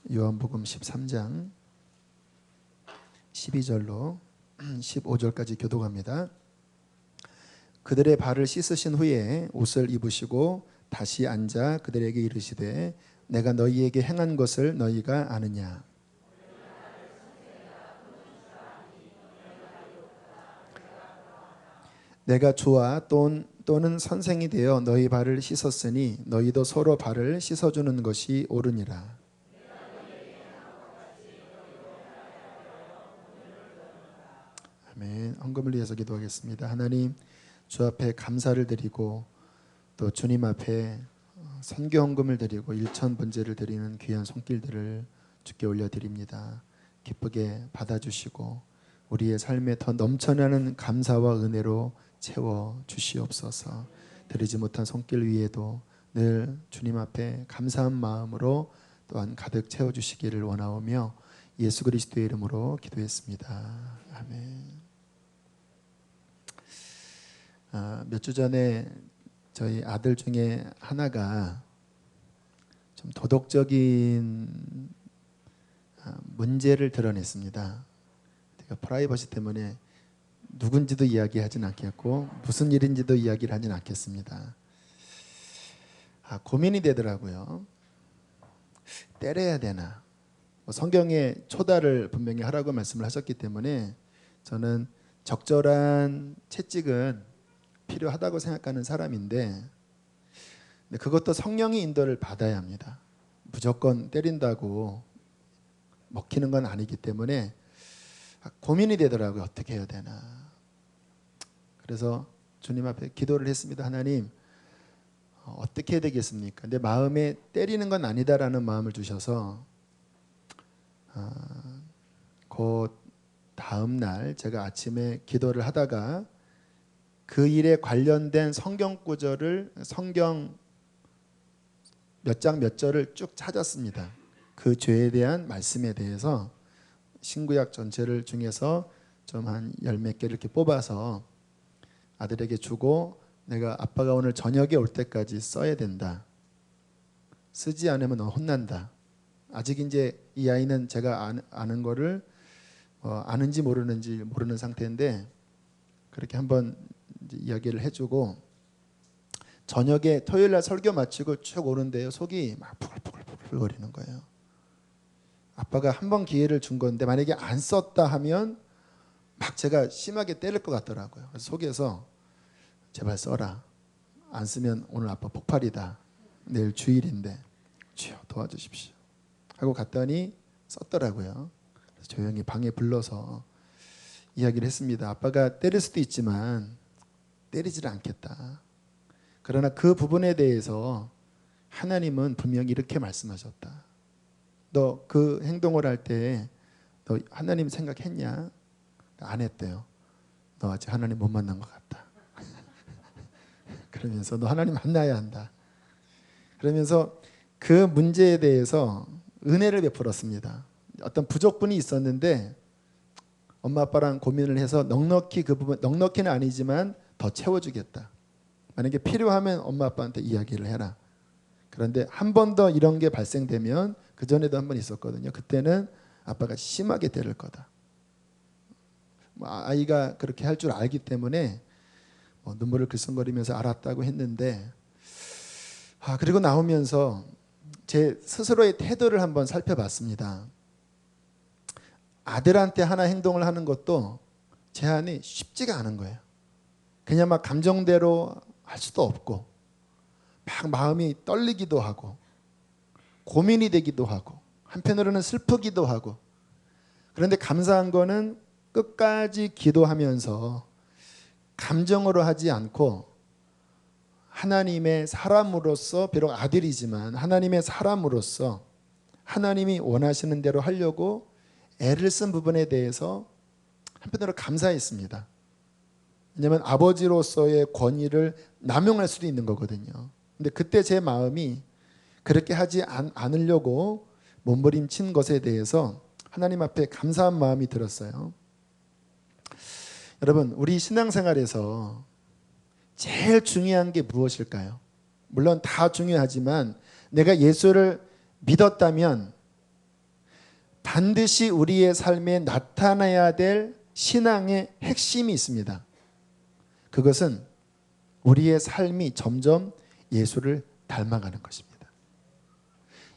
요한복음 13장 12절로 15절까지 교독합니다. 그들의 발을 씻으신 후에 옷을 입으시고 다시 앉아 그들에게 이르시되 내가 너희에게 행한 것을 너희가 아느냐. 내가 주와 또는 선생이 되어 너희 발을 씻었으니 너희도 서로 발을 씻어주는 것이 옳으니라. 아멘. 헌금을 위해서 기도하겠습니다. 하나님, 주 앞에 감사를 드리고 또 주님 앞에 선교 헌금을 드리고 일천 번제를 드리는 귀한 손길들을 주께 올려드립니다. 기쁘게 받아주시고 우리의 삶에 더 넘쳐나는 감사와 은혜로 채워 주시옵소서. 드리지 못한 손길 위에도 늘 주님 앞에 감사한 마음으로 또한 가득 채워주시기를 원하오며 예수 그리스도의 이름으로 기도했습니다. 아멘. 몇 주 전에 저희 아들 중에 하나가 좀 도덕적인 문제를 드러냈습니다. 제가 프라이버시 때문에 누군지도 이야기하진 않겠고 무슨 일인지도 이야기를 하진 않겠습니다. 고민이 되더라고요. 때려야 되나? 성경에 초다를 분명히 하라고 말씀을 하셨기 때문에 저는 적절한 채찍은 필요하다고 생각하는 사람인데 그것도 성령의 인도를 받아야 합니다. 무조건 때린다고 먹히는 건 아니기 때문에 고민이 되더라고요. 어떻게 해야 되나. 그래서 주님 앞에 기도를 했습니다. 하나님, 어떻게 해야 되겠습니까? 내 마음에 때리는 건 아니다라는 마음을 주셔서 그 다음 날 제가 아침에 기도를 하다가 그 일에 관련된 성경 구절을 성경 몇 장 몇 절을 쭉 찾았습니다. 그 죄에 대한 말씀에 대해서 신구약 전체를 중에서 좀 한 열 몇 개를 이렇게 뽑아서 아들에게 주고 내가 아빠가 오늘 저녁에 올 때까지 써야 된다. 쓰지 않으면 너 혼난다. 아직 이제 이 아이는 제가 아는 거를 아는지 모르는지 모르는 상태인데 그렇게 한번 이야기를 해주고 저녁에 토요일 날 설교 마치고 쭉 오는데요. 속이 막 부글부글 거리는 거예요. 아빠가 한 번 기회를 준 건데 만약에 안 썼다 하면 막 제가 심하게 때릴 것 같더라고요. 그래서 속에서 제발 써라. 안 쓰면 오늘 아빠 폭발이다. 내일 주일인데 주여 도와주십시오. 하고 갔더니 썼더라고요. 그래서 조용히 방에 불러서 이야기를 했습니다. 아빠가 때릴 수도 있지만 때리지를 않겠다. 그러나 그 부분에 대해서 하나님은 분명히 이렇게 말씀하셨다. 너 그 행동을 할 때 너 하나님 생각했냐? 안 했대요. 너 아직 하나님 못 만난 것 같다. 그러면서 너 하나님 만나야 한다. 그러면서 그 문제에 대해서 은혜를 베풀었습니다. 어떤 부족분이 있었는데 엄마 아빠랑 고민을 해서 넉넉히 그 부분, 넉넉히는 아니지만 더 채워주겠다. 만약에 필요하면 엄마 아빠한테 이야기를 해라. 그런데 한 번 더 이런 게 발생되면 그 전에도 한 번 있었거든요. 그때는 아빠가 심하게 때릴 거다. 아이가 그렇게 할 줄 알기 때문에 눈물을 글썽거리면서 알았다고 했는데 그리고 나오면서 제 스스로의 태도를 한번 살펴봤습니다. 아들한테 하나 행동을 하는 것도 제한이 쉽지가 않은 거예요. 그냥 막 감정대로 할 수도 없고 막 마음이 떨리기도 하고 고민이 되기도 하고 한편으로는 슬프기도 하고 그런데 감사한 거는 끝까지 기도하면서 감정으로 하지 않고 하나님의 사람으로서 비록 아들이지만 하나님의 사람으로서 하나님이 원하시는 대로 하려고 애를 쓴 부분에 대해서 한편으로 감사했습니다. 왜냐하면 아버지로서의 권위를 남용할 수도 있는 거거든요. 근데 그때 제 마음이 그렇게 하지 않으려고 몸부림친 것에 대해서 하나님 앞에 감사한 마음이 들었어요. 여러분, 우리 신앙생활에서 제일 중요한 게 무엇일까요? 물론 다 중요하지만 내가 예수를 믿었다면 반드시 우리의 삶에 나타나야 될 신앙의 핵심이 있습니다. 그것은 우리의 삶이 점점 예수를 닮아가는 것입니다.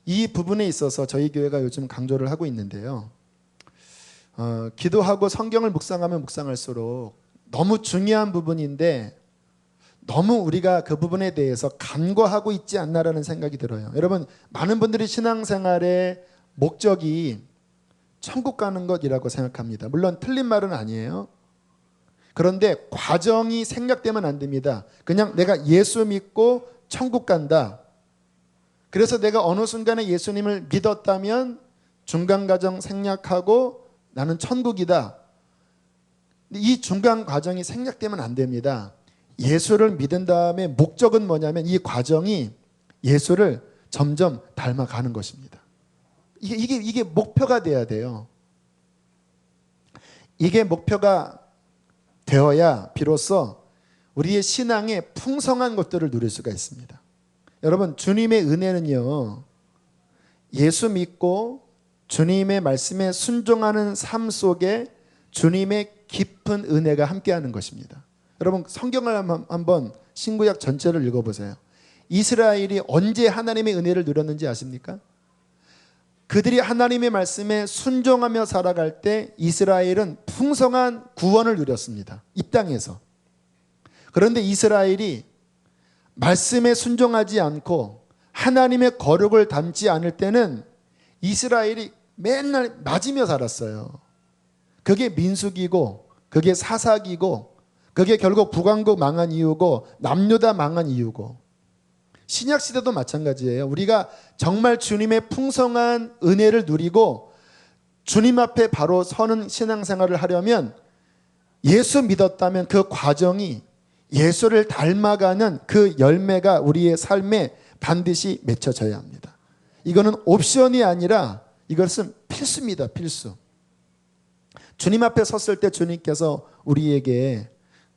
이 부분에 있어서 저희 교회가 요즘 강조를 하고 있는데요. 기도하고 성경을 묵상하면 묵상할수록 너무 중요한 부분인데 너무 우리가 그 부분에 대해서 간과하고 있지 않나라는 생각이 들어요. 여러분, 많은 분들이 신앙생활의 목적이 천국 가는 것이라고 생각합니다. 물론 틀린 말은 아니에요. 그런데 과정이 생략되면 안 됩니다. 그냥 내가 예수 믿고 천국 간다. 그래서 내가 어느 순간에 예수님을 믿었다면 중간 과정 생략하고 나는 천국이다. 이 중간 과정이 생략되면 안 됩니다. 예수를 믿은 다음에 목적은 뭐냐면 이 과정이 예수를 점점 닮아가는 것입니다. 이게 목표가 돼야 돼요. 이게 목표가 되어야 비로소 우리의 신앙의 풍성한 것들을 누릴 수가 있습니다. 여러분, 주님의 은혜는요, 예수 믿고 주님의 말씀에 순종하는 삶 속에 주님의 깊은 은혜가 함께하는 것입니다. 여러분, 성경을 한번 신구약 전체를 읽어보세요. 이스라엘이 언제 하나님의 은혜를 누렸는지 아십니까? 그들이 하나님의 말씀에 순종하며 살아갈 때 이스라엘은 풍성한 구원을 누렸습니다. 이 땅에서. 그런데 이스라엘이 말씀에 순종하지 않고 하나님의 거룩을 담지 않을 때는 이스라엘이 맨날 맞으며 살았어요. 그게 민수기고 그게 사사기고 그게 결국 북왕국 망한 이유고 남유다 망한 이유고 신약시대도 마찬가지예요. 우리가 정말 주님의 풍성한 은혜를 누리고 주님 앞에 바로 서는 신앙생활을 하려면 예수 믿었다면 그 과정이 예수를 닮아가는 그 열매가 우리의 삶에 반드시 맺혀져야 합니다. 이거는 옵션이 아니라 이것은 필수입니다. 필수. 주님 앞에 섰을 때 주님께서 우리에게,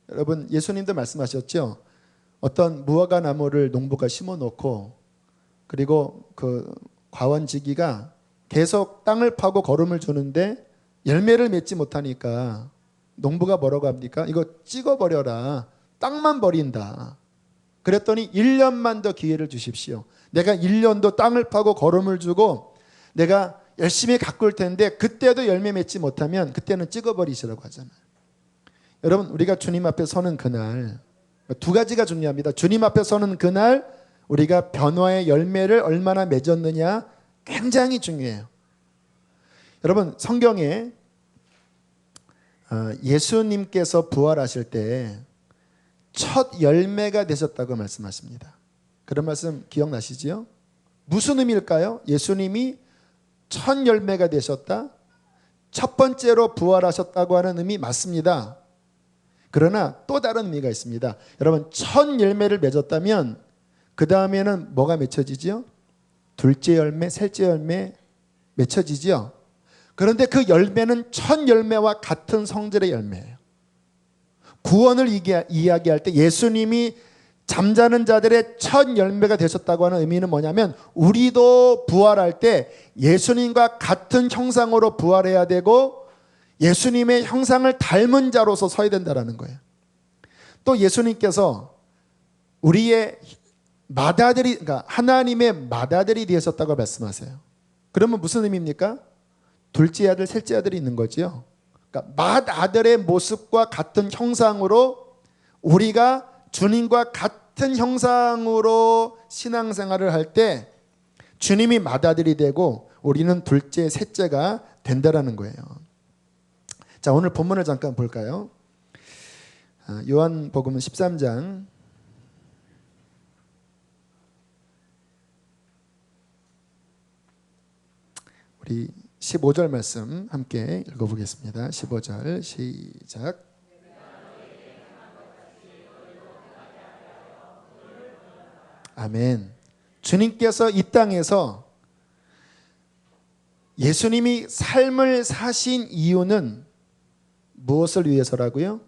여러분 예수님도 말씀하셨죠. 어떤 무화과 나무를 농부가 심어놓고 그리고 그 과원지기가 계속 땅을 파고 거름을 주는데 열매를 맺지 못하니까 농부가 뭐라고 합니까? 이거 찍어버려라. 땅만 버린다. 그랬더니 1년만 더 기회를 주십시오. 내가 1년도 땅을 파고 거름을 주고 내가 열심히 가꿀 텐데 그때도 열매 맺지 못하면 그때는 찍어버리시라고 하잖아요. 여러분, 우리가 주님 앞에 서는 그날 두 가지가 중요합니다. 주님 앞에 서는 그날 우리가 변화의 열매를 얼마나 맺었느냐 굉장히 중요해요. 여러분, 성경에 예수님께서 부활하실 때 첫 열매가 되셨다고 말씀하십니다. 그런 말씀 기억나시지요? 무슨 의미일까요? 예수님이 첫 열매가 되셨다. 첫 번째로 부활하셨다고 하는 의미 맞습니다. 그러나 또 다른 의미가 있습니다. 여러분, 첫 열매를 맺었다면 그 다음에는 뭐가 맺혀지죠? 둘째 열매, 셋째 열매 맺혀지죠. 그런데 그 열매는 첫 열매와 같은 성질의 열매예요. 구원을 이야기할 때 예수님이 잠자는 자들의 첫 열매가 되셨다고 하는 의미는 뭐냐면 우리도 부활할 때 예수님과 같은 형상으로 부활해야 되고 예수님의 형상을 닮은 자로서 서야 된다는 거예요. 또 예수님께서 우리의 맏아들이, 그러니까 하나님의 맏아들이 되셨다고 말씀하세요. 그러면 무슨 의미입니까? 둘째 아들, 셋째 아들이 있는 거지요. 그러니까 맏아들의 모습과 같은 형상으로 우리가 주님과 같은 형상으로 신앙생활을 할 때 주님이 맏아들이 되고 우리는 둘째, 셋째가 된다라는 거예요. 자, 오늘 본문을 잠깐 볼까요? 요한복음 13장 우리 15절 말씀 함께 읽어보겠습니다. 15절 시작. 아멘. 주님께서 이 땅에서 예수님이 삶을 사신 이유는 무엇을 위해서라고요?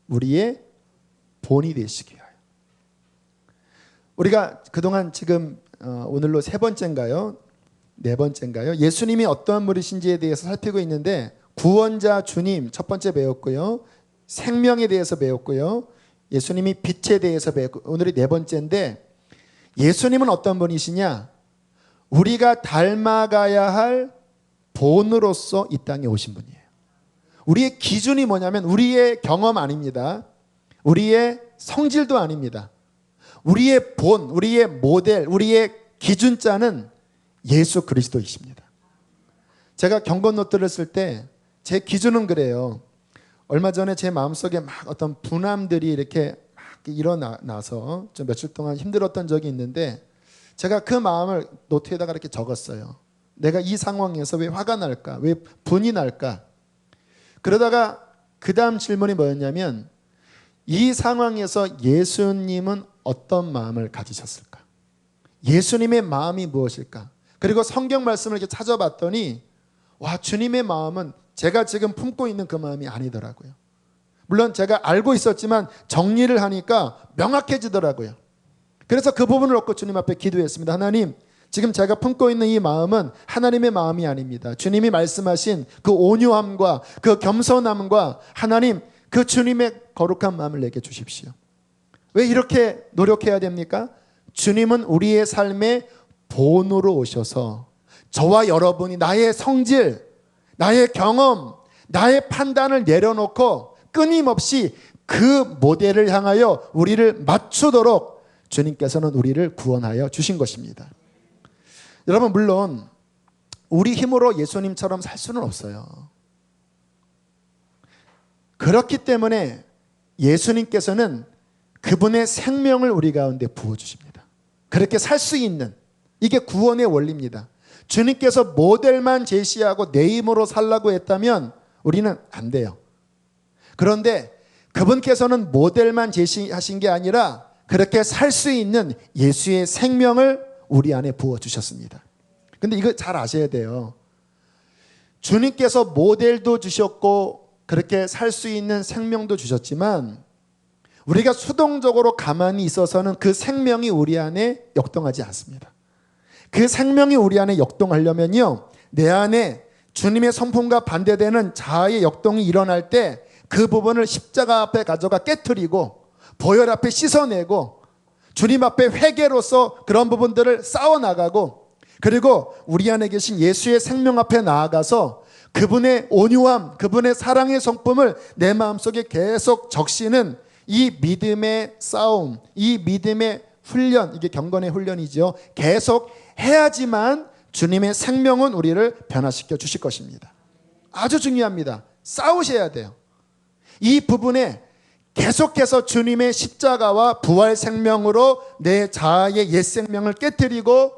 우리의 본이 되시기 위하여. 우리가 그동안 지금 오늘로 세 번째인가요? 네 번째인가요? 예수님이 어떠한 분이신지에 대해서 살피고 있는데 구원자 주님 첫 번째 배웠고요. 생명에 대해서 배웠고요. 예수님이 빛에 대해서 배웠고 오늘이 네 번째인데 예수님은 어떤 분이시냐? 우리가 닮아가야 할 본으로서 이 땅에 오신 분이에요. 우리의 기준이 뭐냐면 우리의 경험 아닙니다. 우리의 성질도 아닙니다. 우리의 본, 우리의 모델, 우리의 기준자는 예수 그리스도이십니다. 제가 경건노트를 쓸 때 제 기준은 그래요. 얼마 전에 제 마음속에 막 어떤 분함들이 이렇게 막 일어나서 좀 며칠 동안 힘들었던 적이 있는데 제가 그 마음을 노트에다가 이렇게 적었어요. 내가 이 상황에서 왜 화가 날까? 왜 분이 날까? 그러다가 그 다음 질문이 뭐였냐면 이 상황에서 예수님은 어떤 마음을 가지셨을까? 예수님의 마음이 무엇일까? 그리고 성경 말씀을 이렇게 찾아봤더니 와, 주님의 마음은 제가 지금 품고 있는 그 마음이 아니더라고요. 물론 제가 알고 있었지만 정리를 하니까 명확해지더라고요. 그래서 그 부분을 놓고 주님 앞에 기도했습니다. 하나님, 지금 제가 품고 있는 이 마음은 하나님의 마음이 아닙니다. 주님이 말씀하신 그 온유함과 그 겸손함과 하나님, 그 주님의 거룩한 마음을 내게 주십시오. 왜 이렇게 노력해야 됩니까? 주님은 우리의 삶의 본으로 오셔서 저와 여러분이 나의 성질, 나의 경험, 나의 판단을 내려놓고 끊임없이 그 모델을 향하여 우리를 맞추도록 주님께서는 우리를 구원하여 주신 것입니다. 여러분, 물론 우리 힘으로 예수님처럼 살 수는 없어요. 그렇기 때문에 예수님께서는 그분의 생명을 우리 가운데 부어주십니다. 그렇게 살 수 있는, 이게 구원의 원리입니다. 주님께서 모델만 제시하고 내 힘으로 살라고 했다면 우리는 안 돼요. 그런데 그분께서는 모델만 제시하신 게 아니라 그렇게 살 수 있는 예수의 생명을 우리 안에 부어주셨습니다. 근데 이거 잘 아셔야 돼요. 주님께서 모델도 주셨고 그렇게 살 수 있는 생명도 주셨지만 우리가 수동적으로 가만히 있어서는 그 생명이 우리 안에 역동하지 않습니다. 그 생명이 우리 안에 역동하려면요, 내 안에 주님의 성품과 반대되는 자아의 역동이 일어날 때 그 부분을 십자가 앞에 가져가 깨트리고 보혈 앞에 씻어내고 주님 앞에 회개로서 그런 부분들을 싸워나가고 그리고 우리 안에 계신 예수의 생명 앞에 나아가서 그분의 온유함, 그분의 사랑의 성품을 내 마음속에 계속 적시는 이 믿음의 싸움, 이 믿음의 훈련, 이게 경건의 훈련이죠. 계속 해야지만 주님의 생명은 우리를 변화시켜 주실 것입니다. 아주 중요합니다. 싸우셔야 돼요. 이 부분에 계속해서 주님의 십자가와 부활 생명으로 내 자아의 옛 생명을 깨뜨리고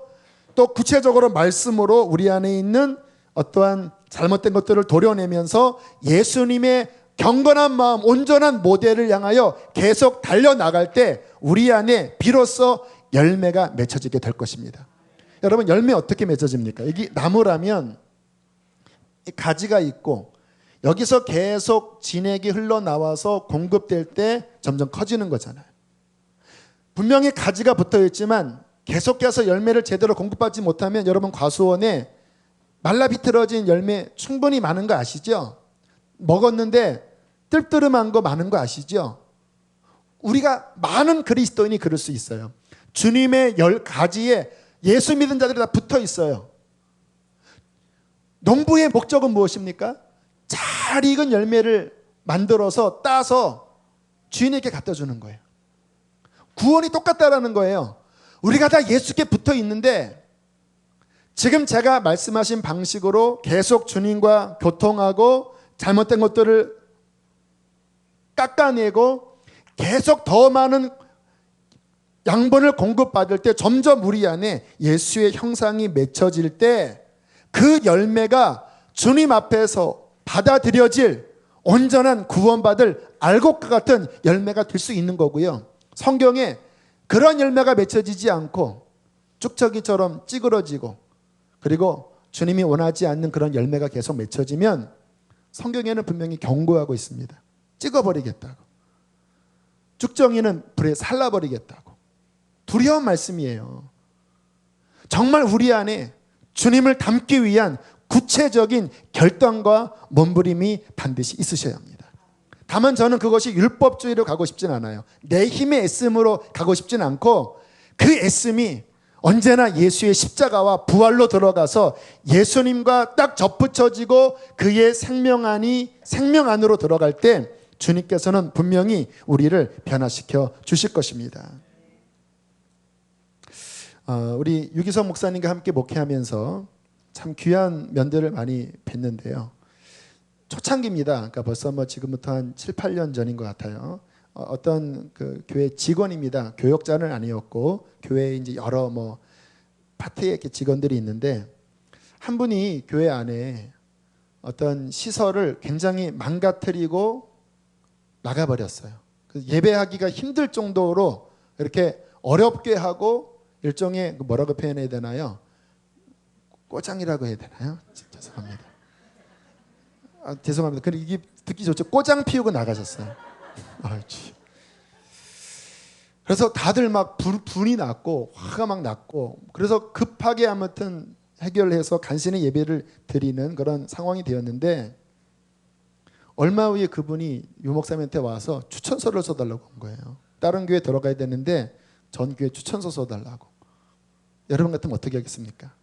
또 구체적으로 말씀으로 우리 안에 있는 어떠한 잘못된 것들을 도려내면서 예수님의 경건한 마음, 온전한 모델을 향하여 계속 달려나갈 때 우리 안에 비로소 열매가 맺혀지게 될 것입니다. 여러분, 열매 어떻게 맺어집니까? 여기 나무라면 가지가 있고 여기서 계속 진액이 흘러나와서 공급될 때 점점 커지는 거잖아요. 분명히 가지가 붙어 있지만 계속해서 열매를 제대로 공급받지 못하면 여러분, 과수원에 말라비틀어진 열매 충분히 많은 거 아시죠? 먹었는데 뜰뜨름한 거 많은 거 아시죠? 우리가 많은 그리스도인이 그럴 수 있어요. 주님의 가지에 예수 믿은 자들이 다 붙어 있어요. 농부의 목적은 무엇입니까? 잘 익은 열매를 만들어서 따서 주인에게 갖다 주는 거예요. 구원이 똑같다라는 거예요. 우리가 다 예수께 붙어 있는데 지금 제가 말씀하신 방식으로 계속 주님과 교통하고 잘못된 것들을 깎아내고 계속 더 많은 양분을 공급받을 때 점점 우리 안에 예수의 형상이 맺혀질 때 그 열매가 주님 앞에서 받아들여질 온전한 구원받을 알곡과 같은 열매가 될 수 있는 거고요. 성경에 그런 열매가 맺혀지지 않고 쭉저기처럼 찌그러지고 그리고 주님이 원하지 않는 그런 열매가 계속 맺혀지면 성경에는 분명히 경고하고 있습니다. 찍어버리겠다고. 쭉정이는 불에 살라버리겠다고. 두려운 말씀이에요. 정말 우리 안에 주님을 닮기 위한 구체적인 결단과 몸부림이 반드시 있으셔야 합니다. 다만 저는 그것이 율법주의로 가고 싶진 않아요. 내 힘의 애씀으로 가고 싶진 않고 그 애씀이 언제나 예수의 십자가와 부활로 들어가서 예수님과 딱 접붙여지고 그의 생명 안으로 들어갈 때 주님께서는 분명히 우리를 변화시켜 주실 것입니다. 우리 유기성 목사님과 함께 목회하면서 참 귀한 면들을 많이 뵀는데요. 초창기입니다. 그러니까 벌써 지금부터 한 7, 8년 전인 것 같아요. 어떤 그 교회 직원입니다. 교역자는 아니었고 교회에 이제 여러 파트에 이렇게 직원들이 있는데 한 분이 교회 안에 어떤 시설을 굉장히 망가뜨리고 나가버렸어요. 예배하기가 힘들 정도로 이렇게 어렵게 하고 일종의 뭐라고 표현해야 되나요? 꼬장이라고 해야 되나요? 죄송합니다. 죄송합니다. 근데 이게 듣기 좋죠. 꼬장 피우고 나가셨어요. 그래서 다들 막 분이 났고 화가 막 났고 그래서 급하게 아무튼 해결해서 간신히 예배를 드리는 그런 상황이 되었는데 얼마 후에 그분이 유 목사님한테 와서 추천서를 써달라고 한 거예요. 다른 교회 들어가야 되는데 전 교회 추천서 써달라고. 여러분 같으면 어떻게 하겠습니까?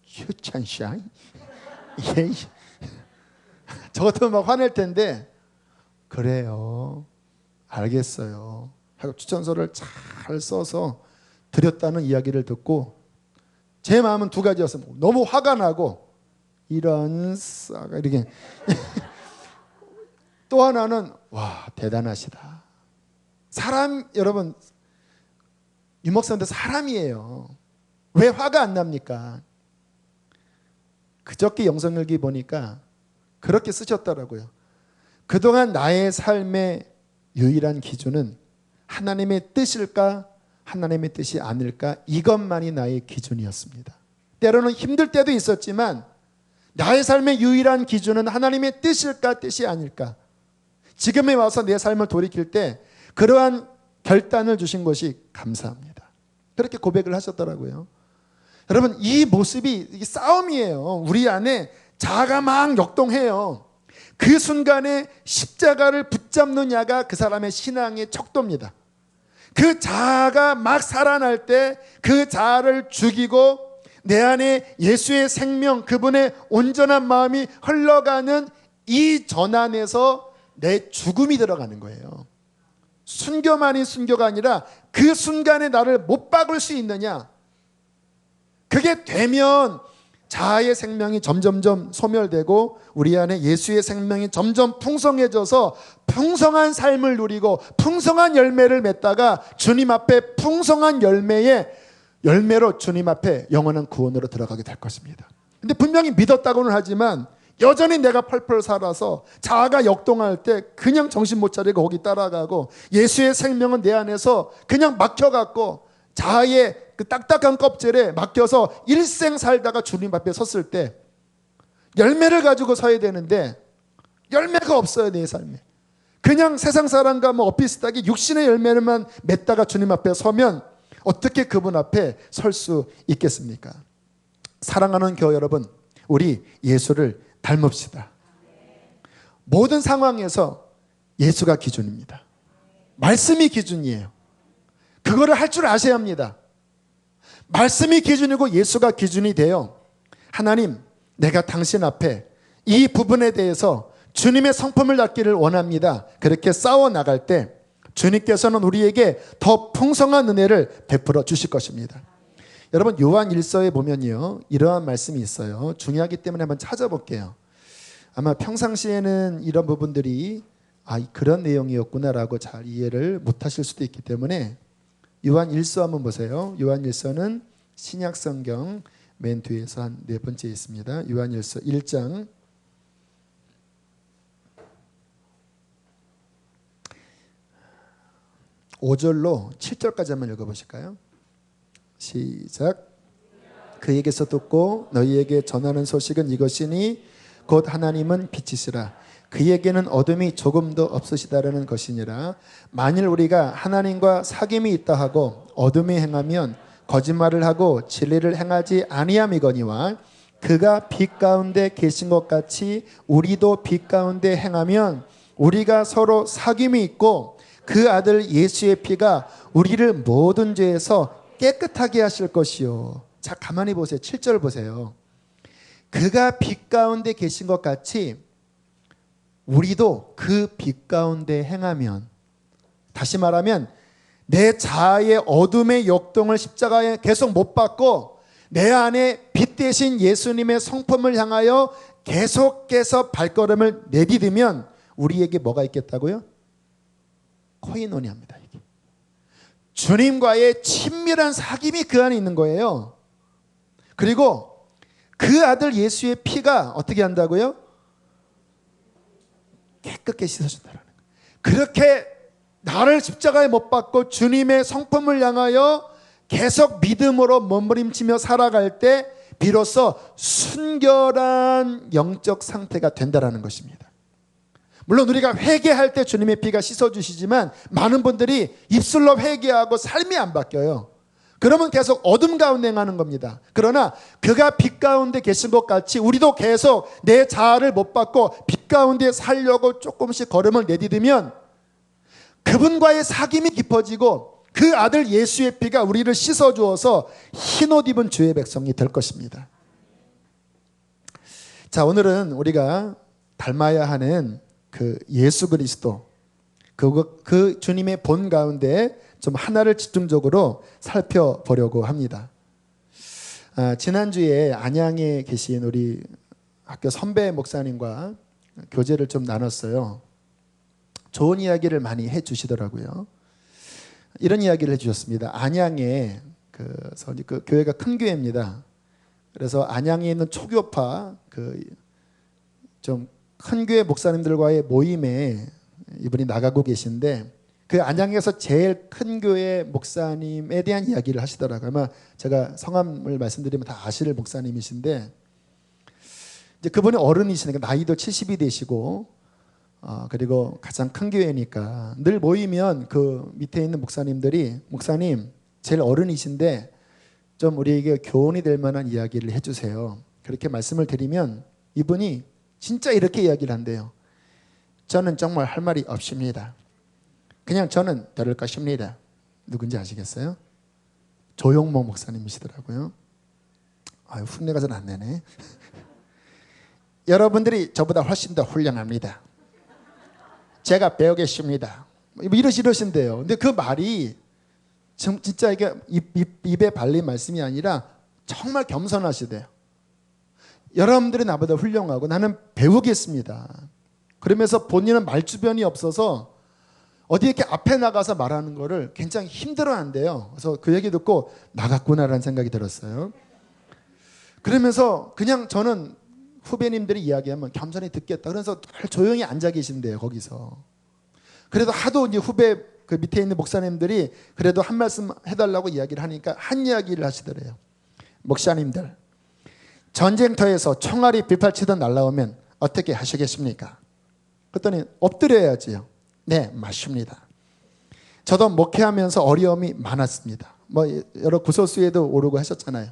추천서? 예. 저 같으면 막 화낼 텐데 그래요. 알겠어요. 하고 추천서를 잘 써서 드렸다는 이야기를 듣고 제 마음은 두 가지였습니다. 너무 화가 나고 이런 싸가 이렇게 또 하나는 와 대단하시다. 사람 여러분 유 목사님도 사람이에요. 왜 화가 안 납니까? 그저께 영성일기 보니까 그렇게 쓰셨더라고요. 그동안 나의 삶의 유일한 기준은 하나님의 뜻일까 하나님의 뜻이 아닐까 이것만이 나의 기준이었습니다. 때로는 힘들 때도 있었지만 나의 삶의 유일한 기준은 하나님의 뜻일까 뜻이 아닐까. 지금에 와서 내 삶을 돌이킬 때 그러한 결단을 주신 것이 감사합니다. 그렇게 고백을 하셨더라고요. 여러분 이 모습이 이게 싸움이에요. 우리 안에 자아가 막 역동해요. 그 순간에 십자가를 붙잡느냐가 그 사람의 신앙의 척도입니다. 그 자아가 막 살아날 때 그 자아를 죽이고 내 안에 예수의 생명 그분의 온전한 마음이 흘러가는 이 전환에서 내 죽음이 들어가는 거예요. 순교만이 순교가 아니라 그 순간에 나를 못 박을 수 있느냐. 그게 되면 자아의 생명이 점점점 소멸되고 우리 안에 예수의 생명이 점점 풍성해져서 풍성한 삶을 누리고 풍성한 열매를 맺다가 주님 앞에 풍성한 열매로 주님 앞에 영원한 구원으로 들어가게 될 것입니다. 근데 분명히 믿었다고는 하지만 여전히 내가 펄펄 살아서 자아가 역동할 때 그냥 정신 못 차리고 거기 따라가고 예수의 생명은 내 안에서 그냥 막혀갖고 자아의 그 딱딱한 껍질에 맡겨서 일생 살다가 주님 앞에 섰을 때 열매를 가지고 서야 되는데 열매가 없어요. 내 삶에 그냥 세상 사람과 엇비슷하게 육신의 열매를만 맺다가 주님 앞에 서면 어떻게 그분 앞에 설 수 있겠습니까? 사랑하는 교회 여러분, 우리 예수를 닮읍시다. 모든 상황에서 예수가 기준입니다. 말씀이 기준이에요. 그거를 할 줄 아셔야 합니다. 말씀이 기준이고 예수가 기준이 돼요. 하나님, 내가 당신 앞에 이 부분에 대해서 주님의 성품을 낳기를 원합니다. 그렇게 싸워 나갈 때 주님께서는 우리에게 더 풍성한 은혜를 베풀어 주실 것입니다. 여러분 요한 1서에 보면요 이러한 말씀이 있어요. 중요하기 때문에 한번 찾아볼게요. 아마 평상시에는 이런 부분들이 그런 내용이었구나라고 잘 이해를 못하실 수도 있기 때문에 요한 1서 한번 보세요. 요한 1서는 신약성경 맨 뒤에서 한 네 번째 있습니다. 요한 1서 1장 5절로 7절까지 한번 읽어보실까요? 시작. 그에게서 듣고 너희에게 전하는 소식은 이것이니 곧 하나님은 빛이시라. 그에게는 어둠이 조금도 없으시다라는 것이니라. 만일 우리가 하나님과 사귐이 있다 하고 어둠이 행하면 거짓말을 하고 진리를 행하지 아니함이거니와 그가 빛 가운데 계신 것 같이 우리도 빛 가운데 행하면 우리가 서로 사귐이 있고 그 아들 예수의 피가 우리를 모든 죄에서 깨끗하게 하실 것이요. 자, 가만히 보세요. 7절 보세요. 그가 빛 가운데 계신 것 같이 우리도 그 빛 가운데 행하면, 다시 말하면 내 자아의 어둠의 역동을 십자가에 계속 못 받고 내 안에 빛 대신 예수님의 성품을 향하여 계속해서 발걸음을 내디디면 우리에게 뭐가 있겠다고요? 코이노니아입니다. 이게. 주님과의 친밀한 사귐이 그 안에 있는 거예요. 그리고 그 아들 예수의 피가 어떻게 한다고요? 깨끗게 씻어준다는 거예요. 그렇게 나를 십자가에 못 박고 주님의 성품을 향하여 계속 믿음으로 몸부림치며 살아갈 때 비로소 순결한 영적 상태가 된다는 것입니다. 물론 우리가 회개할 때 주님의 피가 씻어주시지만 많은 분들이 입술로 회개하고 삶이 안 바뀌어요. 그러면 계속 어둠 가운데 행하는 겁니다. 그러나 그가 빛 가운데 계신 것 같이 우리도 계속 내 자아를 못 받고 빛 가운데 살려고 조금씩 걸음을 내디디면 그분과의 사귐이 깊어지고 그 아들 예수의 피가 우리를 씻어주어서 흰옷 입은 주의 백성이 될 것입니다. 자, 오늘은 우리가 닮아야 하는 그 예수 그리스도, 그 주님의 본 가운데 좀 하나를 집중적으로 살펴보려고 합니다. 지난주에 안양에 계신 우리 학교 선배 목사님과 교제를 좀 나눴어요. 좋은 이야기를 많이 해주시더라고요. 이런 이야기를 해주셨습니다. 안양에 그 교회가 큰 교회입니다. 그래서 안양에 있는 초교파 좀 큰 교회 목사님들과의 모임에 이분이 나가고 계신데 그 안양에서 제일 큰 교회 목사님에 대한 이야기를 하시더라고요. 아마 제가 성함을 말씀드리면 다 아실 목사님이신데 이제 그분이 어른이시니까 나이도 70이 되시고 그리고 가장 큰 교회니까 늘 모이면 그 밑에 있는 목사님들이 목사님 제일 어른이신데 좀 우리에게 교훈이 될 만한 이야기를 해주세요. 그렇게 말씀을 드리면 이분이 진짜 이렇게 이야기를 한대요. 저는 정말 할 말이 없습니다. 그냥 저는 들을 것입니다. 누군지 아시겠어요? 조용모 목사님이시더라고요. 아유, 흉내가 잘 안 내네. 여러분들이 저보다 훨씬 더 훌륭합니다. 제가 배우겠습니다. 이러신대요. 근데 그 말이 진짜 이게 입에 발린 말씀이 아니라 정말 겸손하시대요. 여러분들이 나보다 훌륭하고 나는 배우겠습니다. 그러면서 본인은 말주변이 없어서 어디 이렇게 앞에 나가서 말하는 거를 굉장히 힘들어한대요. 그래서 그 얘기 듣고 나갔구나라는 생각이 들었어요. 그러면서 그냥 저는 후배님들이 이야기하면 겸손히 듣겠다. 그래서 조용히 앉아 계신대요, 거기서. 그래도 하도 이제 후배 그 밑에 있는 목사님들이 그래도 한 말씀 해달라고 이야기를 하니까 한 이야기를 하시더래요. 목사님들, 전쟁터에서 총알이 빌팔치듯 날라오면 어떻게 하시겠습니까? 그랬더니 엎드려야지요. 네, 맞습니다. 저도 목회하면서 어려움이 많았습니다. 뭐 여러 구설수에도 오르고 하셨잖아요.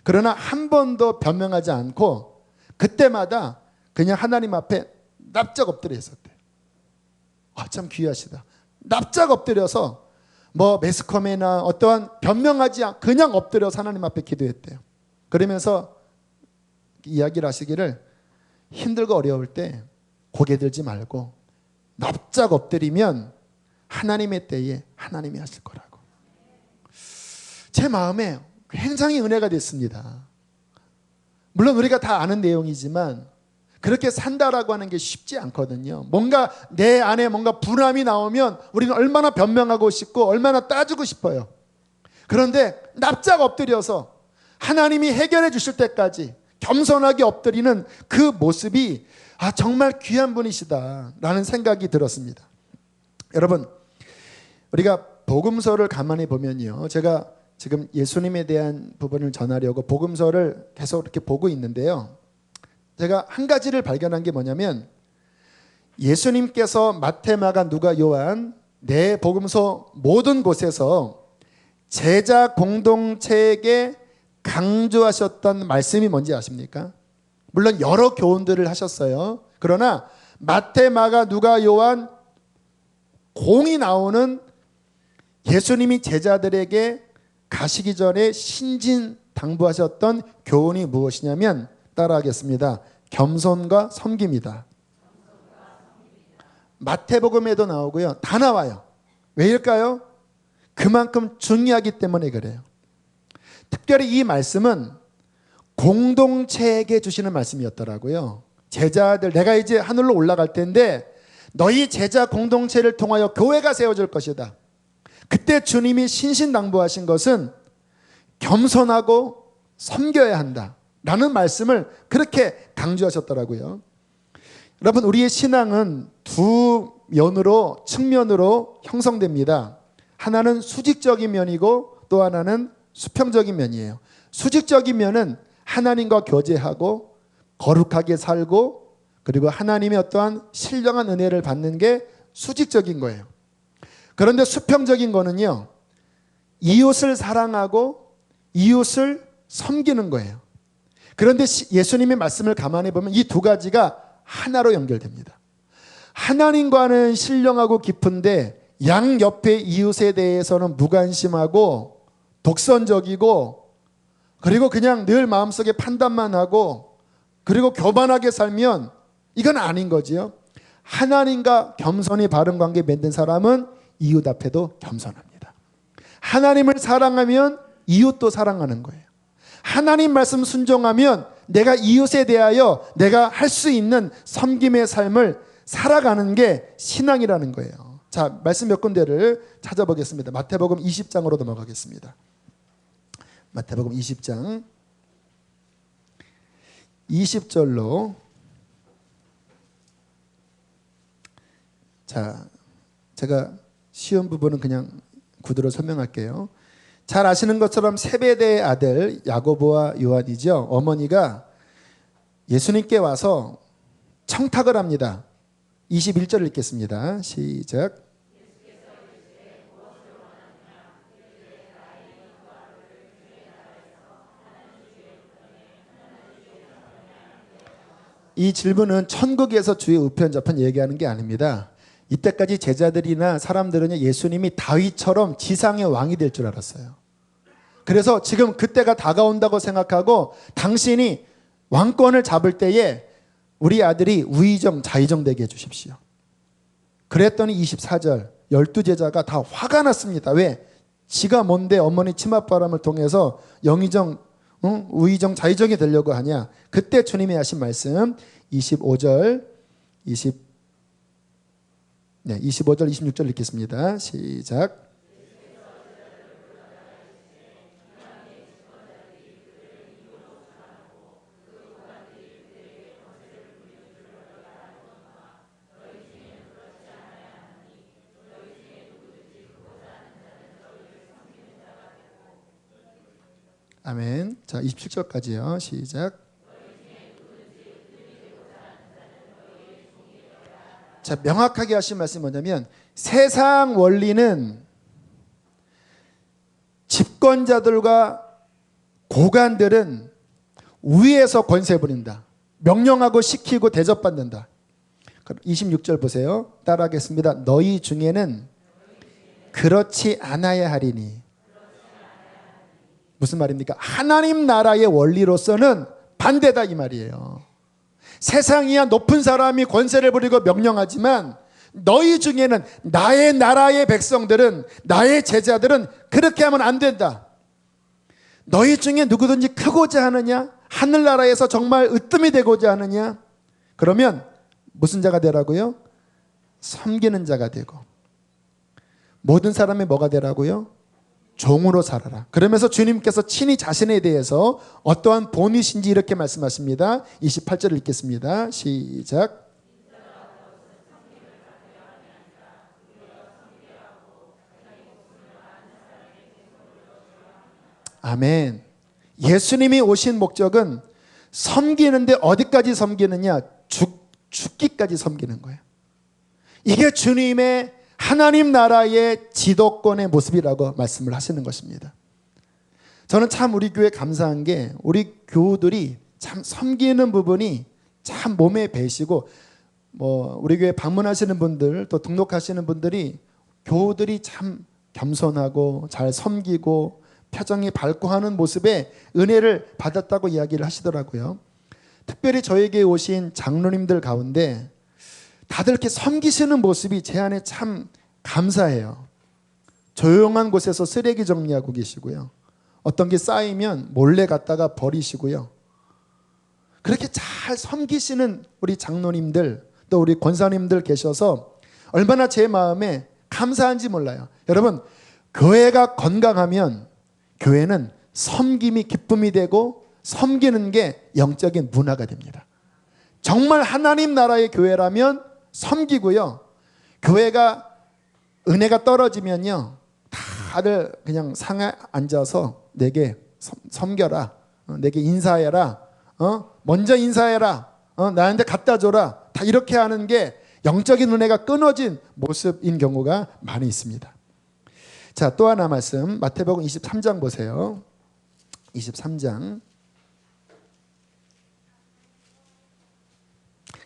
그러나 한 번도 변명하지 않고 그때마다 그냥 하나님 앞에 납작 엎드려 있었대요. 참 귀하시다. 납작 엎드려서 뭐 매스컴이나 어떠한 변명하지 않고 그냥 엎드려서 하나님 앞에 기도했대요. 그러면서 이야기를 하시기를 힘들고 어려울 때 고개 들지 말고 납작 엎드리면 하나님의 때에 하나님이 하실 거라고. 제 마음에 굉장히 은혜가 됐습니다. 물론 우리가 다 아는 내용이지만 그렇게 산다라고 하는 게 쉽지 않거든요. 뭔가 내 안에 뭔가 불안이 나오면 우리는 얼마나 변명하고 싶고 얼마나 따지고 싶어요. 그런데 납작 엎드려서 하나님이 해결해 주실 때까지 겸손하게 엎드리는 그 모습이 정말 귀한 분이시다라는 생각이 들었습니다. 여러분, 우리가 복음서를 가만히 보면요, 제가 지금 예수님에 대한 부분을 전하려고 복음서를 계속 이렇게 보고 있는데요, 제가 한 가지를 발견한 게 뭐냐면 예수님께서 마태, 마가, 누가, 요한 네 복음서 모든 곳에서 제자 공동체에게 강조하셨던 말씀이 뭔지 아십니까? 물론 여러 교훈들을 하셨어요. 그러나 마태, 마가, 누가, 요한 공이 나오는 예수님이 제자들에게 가시기 전에 신진당부하셨던 교훈이 무엇이냐면 따라하겠습니다. 겸손과 섬김이다. 마태복음에도 나오고요. 다 나와요. 왜일까요? 그만큼 중요하기 때문에 그래요. 특별히 이 말씀은 공동체에게 주시는 말씀이었더라고요. 제자들, 내가 이제 하늘로 올라갈 텐데 너희 제자 공동체를 통하여 교회가 세워질 것이다. 그때 주님이 신신당부하신 것은 겸손하고 섬겨야 한다 라는 말씀을 그렇게 강조하셨더라고요. 여러분, 우리의 신앙은 두 면으로, 측면으로 형성됩니다. 하나는 수직적인 면이고 또 하나는 수평적인 면이에요. 수직적인 면은 하나님과 교제하고 거룩하게 살고 그리고 하나님의 어떠한 신령한 은혜를 받는 게 수직적인 거예요. 그런데 수평적인 거는요, 이웃을 사랑하고 이웃을 섬기는 거예요. 그런데 예수님의 말씀을 감안해 보면 이 두 가지가 하나로 연결됩니다. 하나님과는 신령하고 깊은데 양 옆의 이웃에 대해서는 무관심하고 독선적이고 그리고 그냥 늘 마음속에 판단만 하고 그리고 교만하게 살면 이건 아닌 거지요. 하나님과 겸손히 바른 관계 맺는 사람은 이웃 앞에도 겸손합니다. 하나님을 사랑하면 이웃도 사랑하는 거예요. 하나님 말씀 순종하면 내가 이웃에 대하여 내가 할 수 있는 섬김의 삶을 살아가는 게 신앙이라는 거예요. 자, 말씀 몇 군데를 찾아보겠습니다. 마태복음 20장으로 넘어가겠습니다. 마태복음 20장 20절로 자, 제가 쉬운 부분은 그냥 구두로 설명할게요. 잘 아시는 것처럼 세베대의 아들 야고보와 요한이죠. 어머니가 예수님께 와서 청탁을 합니다. 21절 읽겠습니다. 시작. 이 질문은 천국에서 주의 우편좌편 얘기하는 게 아닙니다. 이때까지 제자들이나 사람들은 예수님이 다윗처럼 지상의 왕이 될 줄 알았어요. 그래서 지금 그때가 다가온다고 생각하고 당신이 왕권을 잡을 때에 우리 아들이 우의정 좌의정 되게 해주십시오. 그랬더니 24절 12제자가 다 화가 났습니다. 왜? 지가 뭔데 어머니 치맛바람을 통해서 영의정 우의정 좌의정이 되려고 하냐. 그때 주님이 하신 말씀 25절 25절 26절 읽겠습니다. 시작. 아멘. 자, 27절까지요. 시작. 자, 명확하게 하신 말씀이 뭐냐면 세상 원리는 집권자들과 고관들은 위에서 권세 부린다. 명령하고 시키고 대접받는다. 26절 보세요. 따라하겠습니다. 너희 중에는 그렇지 않아야 하리니. 무슨 말입니까? 하나님 나라의 원리로서는 반대다 이 말이에요. 세상이야 높은 사람이 권세를 부리고 명령하지만 너희 중에는 나의 나라의 백성들은 나의 제자들은 그렇게 하면 안 된다. 너희 중에 누구든지 크고자 하느냐? 하늘나라에서 정말 으뜸이 되고자 하느냐? 그러면 무슨 자가 되라고요? 섬기는 자가 되고 모든 사람이 뭐가 되라고요? 종으로 살아라. 그러면서 주님께서 친히 자신에 대해서 어떠한 본이신지 이렇게 말씀하십니다. 28절 읽겠습니다. 시작. 아멘. 예수님이 오신 목적은 섬기는데 어디까지 섬기느냐? 죽기까지 섬기는 거예요. 이게 주님의 하나님 나라의 지도권의 모습이라고 말씀을 하시는 것입니다. 저는 참 우리 교회 감사한 게 우리 교우들이 참 섬기는 부분이 참 몸에 배시고, 우리 교회 방문하시는 분들 또 등록하시는 분들이 교우들이 참 겸손하고 잘 섬기고 표정이 밝고 하는 모습에 은혜를 받았다고 이야기를 하시더라고요. 특별히 저에게 오신 장로님들 가운데 다들 이렇게 섬기시는 모습이 제 안에 참 감사해요. 조용한 곳에서 쓰레기 정리하고 계시고요. 어떤 게 쌓이면 몰래 갖다가 버리시고요. 그렇게 잘 섬기시는 우리 장로님들 또 우리 권사님들 계셔서 얼마나 제 마음에 감사한지 몰라요. 여러분, 교회가 건강하면 교회는 섬김이 기쁨이 되고 섬기는 게 영적인 문화가 됩니다. 정말 하나님 나라의 교회라면 섬기고요. 교회가 은혜가 떨어지면요, 다들 그냥 상에 앉아서 내게 섬겨라, 내게 인사해라, 먼저 인사해라, 나한테 갖다 줘라, 다 이렇게 하는 게 영적인 은혜가 끊어진 모습인 경우가 많이 있습니다. 자, 또 하나 말씀, 마태복음 23장 보세요. 23장.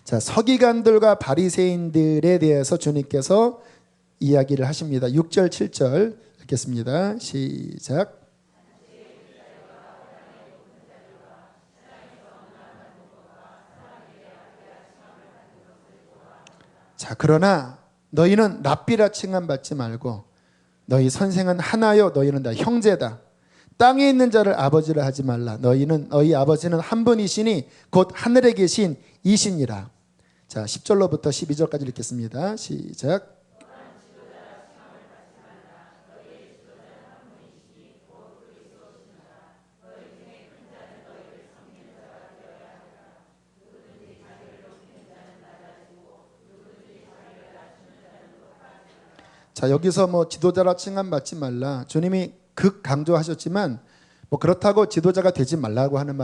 자, 서기관들과 바리새인들에 대해서 주님께서 이야기를 하십니다. 6절 7절 읽겠습니다. 시작. 자, 그러나 너희는 랍비라 칭함받지 말고 너희 선생은 하나요, 너희는 다 형제다. 땅에 있는 자를 아버지라 하지 말라. 너희 아버지는 한 분이시니 곧 하늘에 계신 이시니라. 자, 10절로부터 12절까지 읽겠습니다. 시작. 자, 여기서 지도자라 칭함받지 말라, 주님이 극 강조하셨지만 그렇다고 지도자가 되지 말라고 하는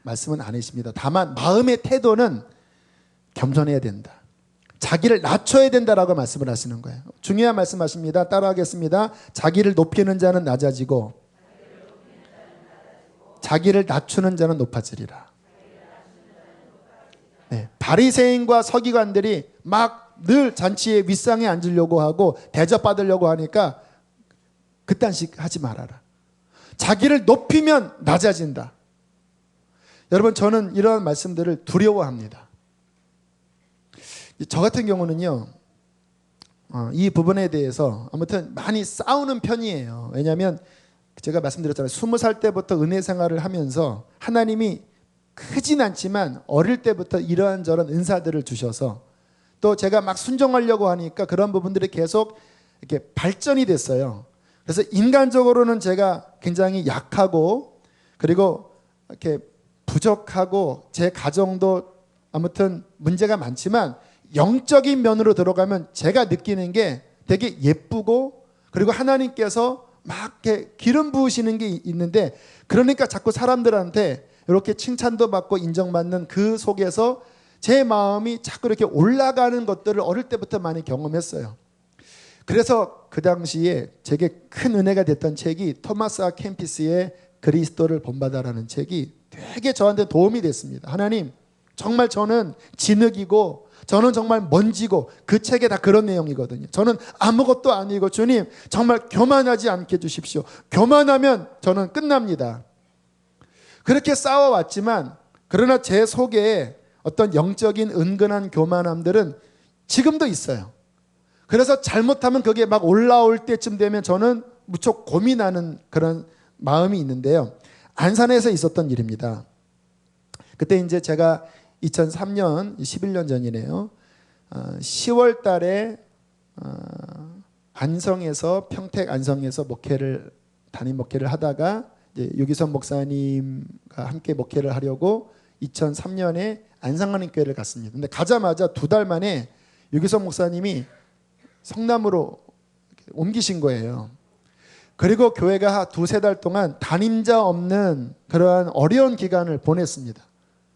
말씀은 아니십니다. 다만 마음의 태도는 겸손해야 된다, 자기를 낮춰야 된다라고 말씀을 하시는 거예요. 중요한 말씀하십니다. 따라하겠습니다. 자기를 높이는 자는 낮아지고 자기를 낮추는 자는 높아지리라. 네, 바리새인과 서기관들이 막 늘 잔치의 윗상에 앉으려고 하고 대접받으려고 하니까 그딴식 하지 말아라. 자기를 높이면 낮아진다. 여러분, 저는 이런 말씀들을 두려워합니다. 저 같은 경우는요, 이 부분에 대해서 아무튼 많이 싸우는 편이에요. 왜냐하면 제가 말씀드렸잖아요. 20살 때부터 은혜 생활을 하면서 하나님이 크진 않지만 어릴 때부터 이러한저런 은사들을 주셔서 또 제가 막 순종하려고 하니까 그런 부분들이 계속 이렇게 발전이 됐어요. 그래서 인간적으로는 제가 굉장히 약하고 그리고 이렇게 부족하고 제 가정도 아무튼 문제가 많지만 영적인 면으로 들어가면 제가 느끼는 게 되게 예쁘고 그리고 하나님께서 막 이렇게 기름 부으시는 게 있는데, 그러니까 자꾸 사람들한테 이렇게 칭찬도 받고 인정받는 그 속에서 제 마음이 자꾸 이렇게 올라가는 것들을 어릴 때부터 많이 경험했어요. 그래서 그 당시에 제게 큰 은혜가 됐던 책이 토마스 아 캠피스의 그리스도를 본받아라는 책이 되게 저한테 도움이 됐습니다. 하나님, 정말 저는 진흙이고 저는 정말 먼지고, 그 책에 다 그런 내용이거든요. 저는 아무것도 아니고 주님 정말 교만하지 않게 해주십시오. 교만하면 저는 끝납니다. 그렇게 싸워왔지만 그러나 제 속에 어떤 영적인 은근한 교만함들은 지금도 있어요. 그래서 잘못하면 그게 막 올라올 때쯤 되면 저는 무척 고민하는 그런 마음이 있는데요. 안산에서 있었던 일입니다. 그때 이제 제가 2003년 11년 전이네요. 10월 달에 안성에서, 평택 안성에서 담임 목회를 하다가 이제 유기선 목사님과 함께 목회를 하려고 2003년에 안산하나님교회를 갔습니다. 근데 가자마자 2달 만에 유기선 목사님이 성남으로 옮기신 거예요. 그리고 교회가 2-3달 동안 담임자 없는 그러한 어려운 기간을 보냈습니다.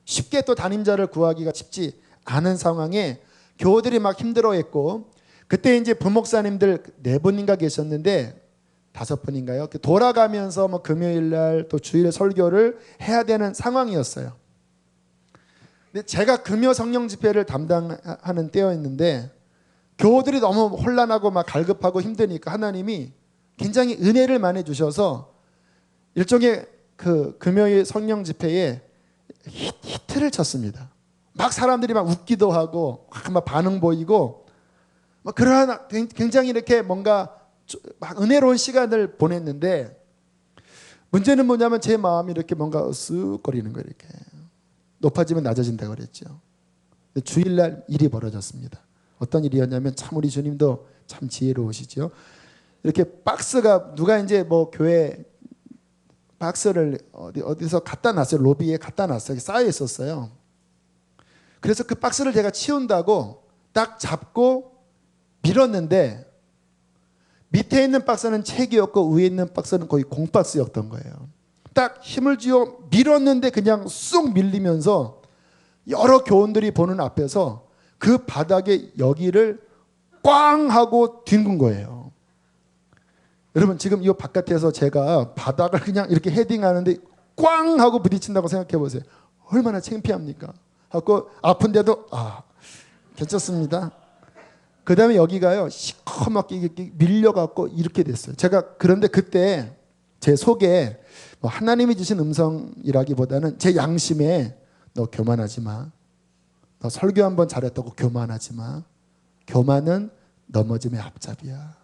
쉽게 또 담임자를 구하기가 쉽지 않은 상황에 교우들이 막 힘들어했고, 그때 이제 부목사님들 4분인가 계셨는데 5번인가요? 돌아가면서 뭐 금요일 날 또 주일 설교를 해야 되는 상황이었어요. 근데 제가 금요 성령 집회를 담당하는 때였는데 교우들이 너무 혼란하고 막 갈급하고 힘드니까 하나님이 굉장히 은혜를 많이 주셔서 일종의 그 금요일 성령 집회에 히트를 쳤습니다. 막 사람들이 막 웃기도 하고 막 반응 보이고 막 그러한 굉장히 이렇게 뭔가 막 은혜로운 시간을 보냈는데 문제는 뭐냐면 제 마음이 이렇게 뭔가 으쓱거리는 거예요. 이렇게 높아지면 낮아진다고 그랬죠. 주일날 일이 벌어졌습니다. 어떤 일이었냐면 참 우리 주님도 참 지혜로우시죠. 이렇게 박스가 누가 이제 뭐 교회 박스를 어디서 갖다 놨어요. 로비에 갖다 놨어요. 쌓여 있었어요. 그래서 그 박스를 제가 치운다고 딱 잡고 밀었는데 밑에 있는 박스는 책이었고 위에 있는 박스는 거의 공박스였던 거예요. 딱 힘을 쥐어 밀었는데 그냥 쑥 밀리면서 여러 교원들이 보는 앞에서 그 바닥에 여기를 꽝 하고 뒹군 거예요. 여러분 지금 이 바깥에서 제가 바닥을 그냥 이렇게 헤딩하는데 꽝 하고 부딪힌다고 생각해 보세요. 얼마나 창피합니까? 하고 아픈데도 괜찮습니다. 그 다음에 여기가요 시커멓게 밀려갖고 이렇게 됐어요. 제가 그런데 그때 제 속에 뭐 하나님이 주신 음성이라기보다는 제 양심에 너 교만하지 마. 너 설교 한번 잘했다고 교만하지 마. 교만은 넘어짐의 앞잡이야.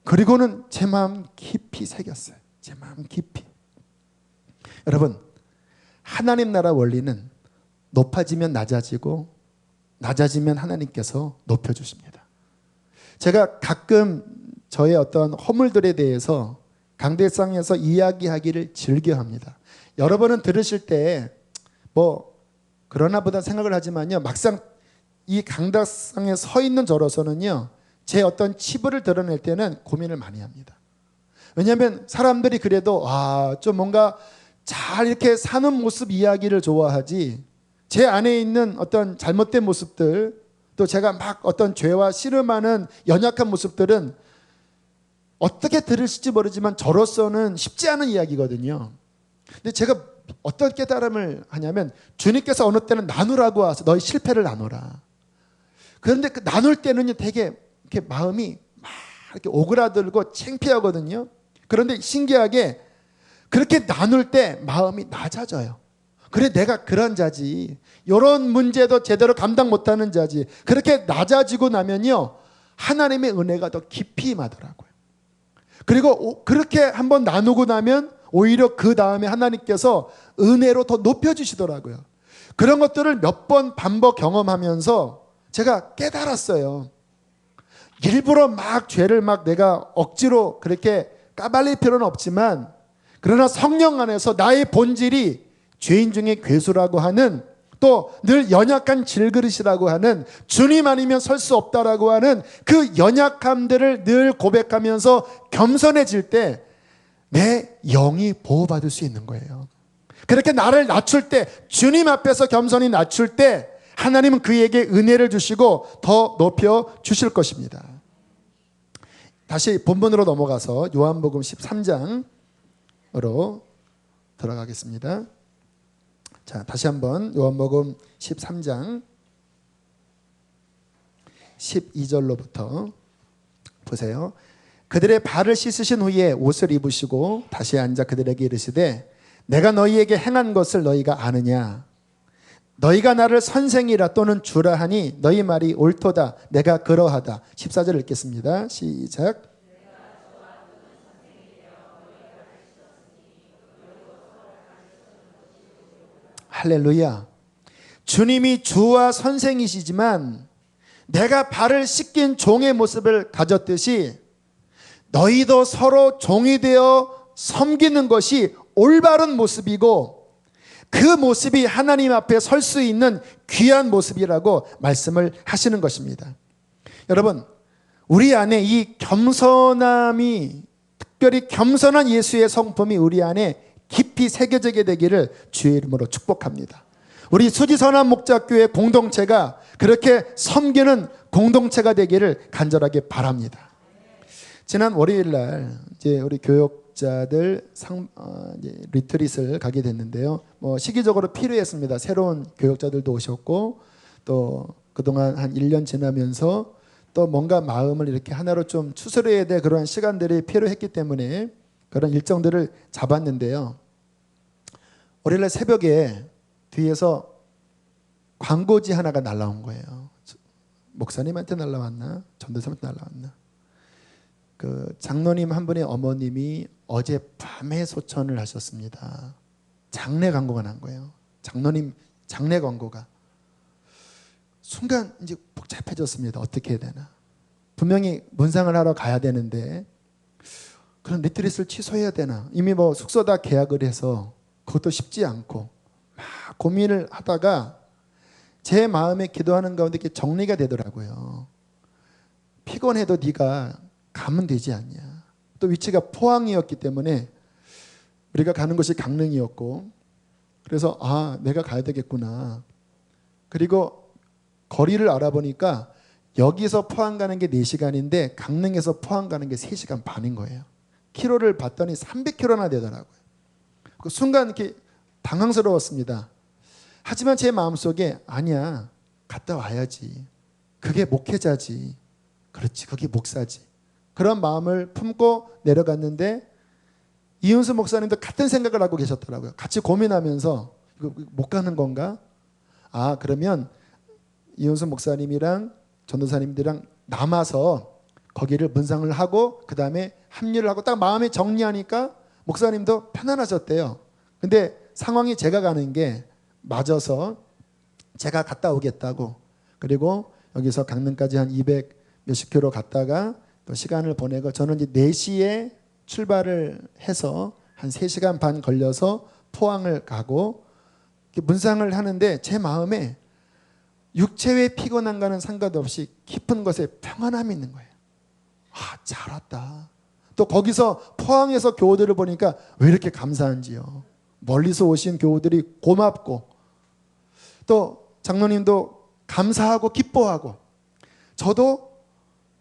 그리고는 제 마음 깊이 새겼어요. 제 마음 깊이. 여러분 하나님 나라 원리는 높아지면 낮아지고 낮아지면 하나님께서 높여주십니다. 제가 가끔 저의 어떤 허물들에 대해서 강대상에서 이야기하기를 즐겨합니다. 여러분은 들으실 때 뭐 그러나 보다 생각을 하지만요 막상 이 강대상에 서 있는 저로서는요 제 어떤 치부를 드러낼 때는 고민을 많이 합니다. 왜냐하면 사람들이 그래도 좀 뭔가 잘 이렇게 사는 모습 이야기를 좋아하지 제 안에 있는 어떤 잘못된 모습들 또 제가 막 어떤 죄와 씨름하는 연약한 모습들은 어떻게 들으실지 모르지만 저로서는 쉽지 않은 이야기거든요. 근데 제가 어떤 깨달음을 하냐면 주님께서 어느 때는 나누라고 와서 너희 실패를 나누라. 그런데 그 나눌 때는요 되게 이렇게 마음이 막 이렇게 오그라들고 창피하거든요. 그런데 신기하게 그렇게 나눌 때 마음이 낮아져요. 그래 내가 그런 자지. 이런 문제도 제대로 감당 못하는 자지. 그렇게 낮아지고 나면요 하나님의 은혜가 더 깊이 임하더라고요. 그리고 그렇게 한번 나누고 나면 오히려 그 다음에 하나님께서 은혜로 더 높여주시더라고요. 그런 것들을 몇 번 반복 경험하면서 제가 깨달았어요. 일부러 막 죄를 막 내가 억지로 그렇게 까발릴 필요는 없지만 그러나 성령 안에서 나의 본질이 죄인 중에 괴수라고 하는 또 늘 연약한 질그릇이라고 하는 주님 아니면 설 수 없다라고 하는 그 연약함들을 늘 고백하면서 겸손해질 때 내 영이 보호받을 수 있는 거예요. 그렇게 나를 낮출 때 주님 앞에서 겸손히 낮출 때 하나님은 그에게 은혜를 주시고 더 높여 주실 것입니다. 다시 본문으로 넘어가서 요한복음 13장으로 들어가겠습니다. 자, 다시 한번 요한복음 13장 12절로부터 보세요. 그들의 발을 씻으신 후에 옷을 입으시고 다시 앉아 그들에게 이르시되 내가 너희에게 행한 것을 너희가 아느냐? 너희가 나를 선생이라 또는 주라 하니 너희 말이 옳도다. 내가 그러하다. 14절 읽겠습니다. 시작. 할렐루야. 주님이 주와 선생이시지만 내가 발을 씻긴 종의 모습을 가졌듯이 너희도 서로 종이 되어 섬기는 것이 올바른 모습이고 그 모습이 하나님 앞에 설 수 있는 귀한 모습이라고 말씀을 하시는 것입니다. 여러분, 우리 안에 이 겸손함이 특별히 겸손한 예수의 성품이 우리 안에 깊이 새겨지게 되기를 주의 이름으로 축복합니다. 우리 수지선한 목자교회 공동체가 그렇게 섬기는 공동체가 되기를 간절하게 바랍니다. 지난 월요일 날 이제 우리 교역자들 이제 리트릿을 가게 됐는데요. 뭐 시기적으로 필요했습니다. 새로운 교역자들도 오셨고 또 그동안 한 1년 지나면서 또 뭔가 마음을 이렇게 하나로 좀 추스려야 될 그러한 시간들이 필요했기 때문에 그런 일정들을 잡았는데요. 월요일 날 새벽에 뒤에서 광고지 하나가 날라온 거예요. 목사님한테 날라왔나? 전도사한테 날라왔나? 그 장로님 한 분의 어머님이 어젯밤에 소천을 하셨습니다. 장례 광고가 난 거예요. 장로님 장례 광고가. 순간 이제 복잡해졌습니다. 어떻게 해야 되나? 분명히 문상을 하러 가야 되는데 그런 리트릿을 취소해야 되나? 이미 뭐 숙소 다 계약을 해서 그것도 쉽지 않고 막 고민을 하다가 제 마음에 기도하는 가운데 이렇게 정리가 되더라고요. 피곤해도 네가 가면 되지 않냐. 또 위치가 포항이었기 때문에 우리가 가는 곳이 강릉이었고 그래서 내가 가야 되겠구나. 그리고 거리를 알아보니까 여기서 포항 가는 게 4시간인데 강릉에서 포항 가는 게 3시간 반인 거예요. 키로를 봤더니 300km나 되더라고요. 그 순간 이렇게 당황스러웠습니다. 하지만 제 마음속에 아니야, 갔다 와야지. 그게 목회자지. 그렇지, 그게 목사지. 그런 마음을 품고 내려갔는데 이윤수 목사님도 같은 생각을 하고 계셨더라고요. 같이 고민하면서 이거 못 가는 건가? 그러면 이윤수 목사님이랑 전도사님들이랑 남아서 거기를 문상을 하고 그 다음에 합류를 하고 딱 마음에 정리하니까 목사님도 편안하셨대요. 근데 상황이 제가 가는 게 맞아서 제가 갔다 오겠다고, 그리고 여기서 강릉까지 한 200 몇십 킬로 갔다가 또 시간을 보내고 저는 이제 4시에 출발을 해서 한 3시간 반 걸려서 포항을 가고 문상을 하는데 제 마음에 육체의 피곤함과는 상관없이 깊은 것에 평안함이 있는 거예요. 잘 왔다. 또 거기서 포항에서 교우들을 보니까 왜 이렇게 감사한지요. 멀리서 오신 교우들이 고맙고 또 장로님도 감사하고 기뻐하고 저도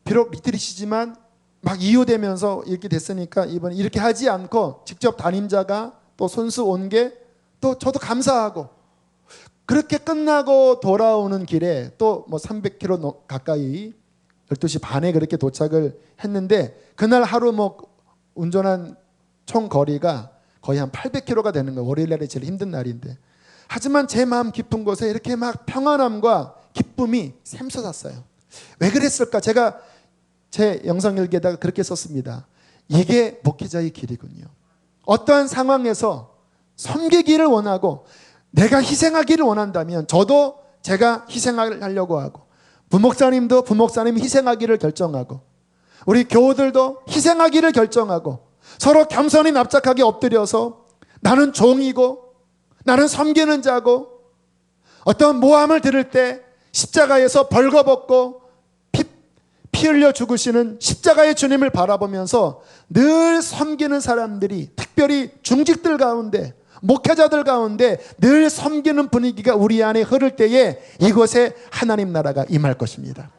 비록 리트릿이지만 막 이유되면서 이렇게 됐으니까 이번에 이렇게 하지 않고 직접 담임자가 또 손수 온 게 또 저도 감사하고 그렇게 끝나고 돌아오는 길에 또 뭐 300km 가까이 12시 반에 그렇게 도착을 했는데 그날 하루 뭐 운전한 총 거리가 거의 한 800km가 되는 거예요. 월요일날이 제일 힘든 날인데 하지만 제 마음 깊은 곳에 이렇게 막 평안함과 기쁨이 샘솟았어요. 왜 그랬을까? 제가 제 영상일기에다가 그렇게 썼습니다. 이게 목회자의 길이군요. 어떠한 상황에서 섬기기를 원하고 내가 희생하기를 원한다면 저도 제가 희생하려고 하고 부목사님도 부목사님이 희생하기를 결정하고 우리 교우들도 희생하기를 결정하고 서로 겸손히 납작하게 엎드려서 나는 종이고 나는 섬기는 자고 어떤 모함을 들을 때 십자가에서 벌거벗고 피 흘려 죽으시는 십자가의 주님을 바라보면서 늘 섬기는 사람들이 특별히 중직들 가운데 목회자들 가운데 늘 섬기는 분위기가 우리 안에 흐를 때에 이곳에 하나님 나라가 임할 것입니다.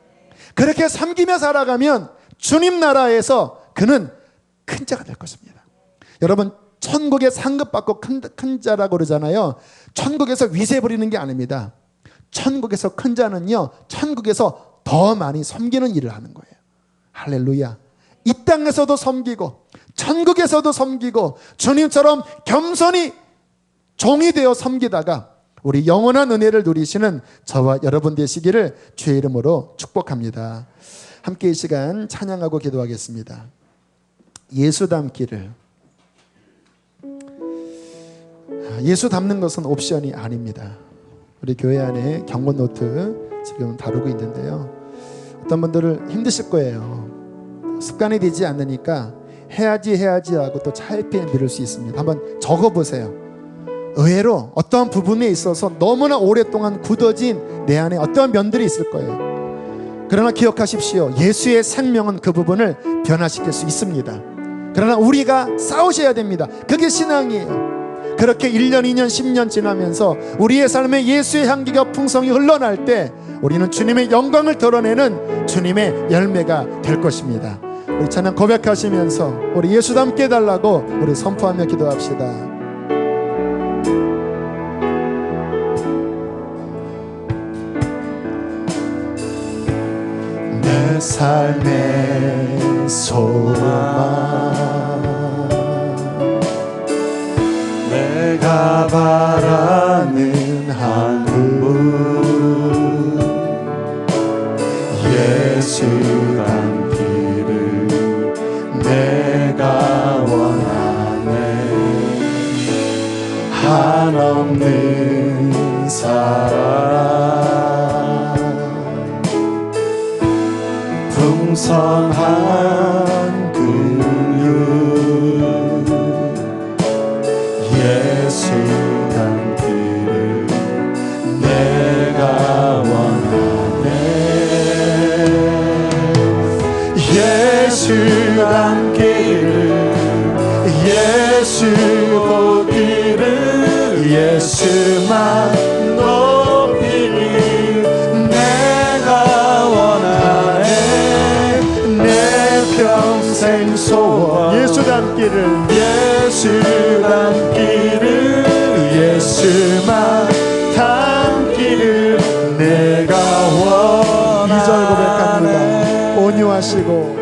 그렇게 섬기며 살아가면 주님 나라에서 그는 큰 자가 될 것입니다. 여러분 천국에 상급받고 큰 자라고 그러잖아요. 천국에서 위세 부리는 게 아닙니다. 천국에서 큰 자는요, 천국에서 더 많이 섬기는 일을 하는 거예요. 할렐루야. 이 땅에서도 섬기고 천국에서도 섬기고 주님처럼 겸손히 종이 되어 섬기다가 우리 영원한 은혜를 누리시는 저와 여러분 되시기를 주의 이름으로 축복합니다. 함께 이 시간 찬양하고 기도하겠습니다. 예수 닮기를. 예수 닮는 것은 옵션이 아닙니다. 우리 교회 안에 경고 노트 지금 다루고 있는데요. 어떤 분들은 힘드실 거예요. 습관이 되지 않으니까 해야지 하고 또 차일피에 미룰 수 있습니다. 한번 적어보세요. 의외로 어떤 부분에 있어서 너무나 오랫동안 굳어진 내 안에 어떤 면들이 있을 거예요. 그러나 기억하십시오. 예수의 생명은 그 부분을 변화시킬 수 있습니다. 그러나 우리가 싸우셔야 됩니다. 그게 신앙이에요. 그렇게 1년, 2년, 10년 지나면서 우리의 삶에 예수의 향기가 풍성히 흘러날 때 우리는 주님의 영광을 드러내는 주님의 열매가 될 것입니다. 우리 찬양 고백하시면서 우리 예수 닮게 해달라고 우리 선포하며 기도합시다. 내 삶의 소망 내가 바라는 한 분 예수 닮기를 내가 원하네. 한없는 사랑 풍성한 긍휼 예수 닮기를 내가 원하네. 예수 닮기를 예수 보기를 예수만 높이길 내가 원하네. 내 평생 소원 예수 닮기를 예수 닮기를 예수만 닮기를 내가 원하네. 2절 고백합니다. 온유하시고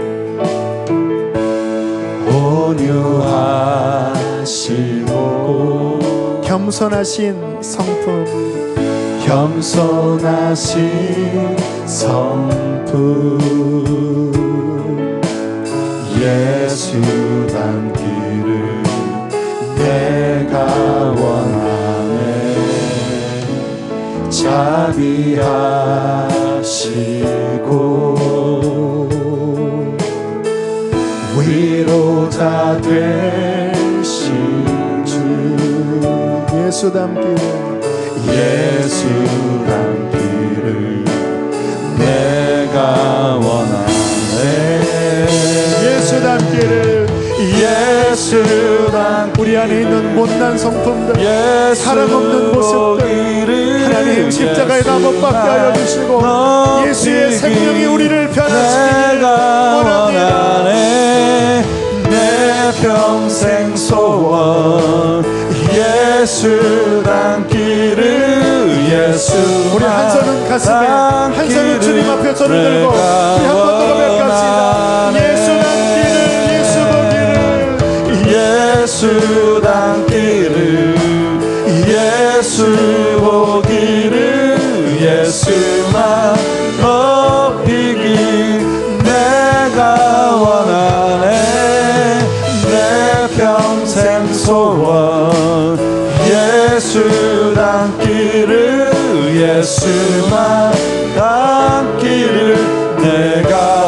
온유하시고 겸손하신 성품 겸손하신 성품 예수 닮기를 내가 원하네. 자비하시고 위로자 되신 주 예수 닮기를 예수 닮기를 내가 원하네. 예수 닮기를 예수 닮기를 우리 안에 있는 못난 성품들 사랑 없는 모습들 하나님 십자가에 다 못 박게 하여 주시고 예수의 생명이 우리를 변화시키기를 원합니다. 내 평생 소원 예수 닮기를 예수 우리 한 손은 가슴에 한 손은 주님 앞에 손을 들고 우리 한 번 더 고백합시다. 예수 닮기를 예수 보기를 예수 닮기를 예수 보기를 예수만 높이길 내가 원하네. 평생 소원 예수 닮기를 예수만 닮기를 내가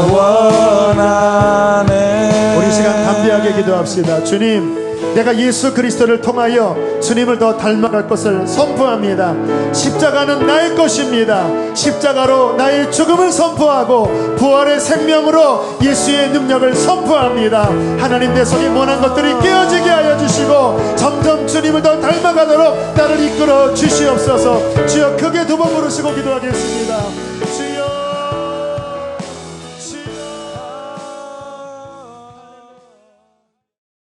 원하네. 우리 시간 담대하게 기도합시다. 주님, 내가 예수 그리스도를 통하여 주님을 더 닮아갈 것을 선포합니다. 십자가는 나의 것입니다. 십자가로 나의 죽음을 선포하고 부활의 생명으로 예수의 능력을 선포합니다. 하나님, 내 속에 원한 것들이 깨어지게 하여 주시고 점점 주님을 더 닮아가도록 나를 이끌어 주시옵소서. 주여, 크게 두 번 부르시고 기도하겠습니다.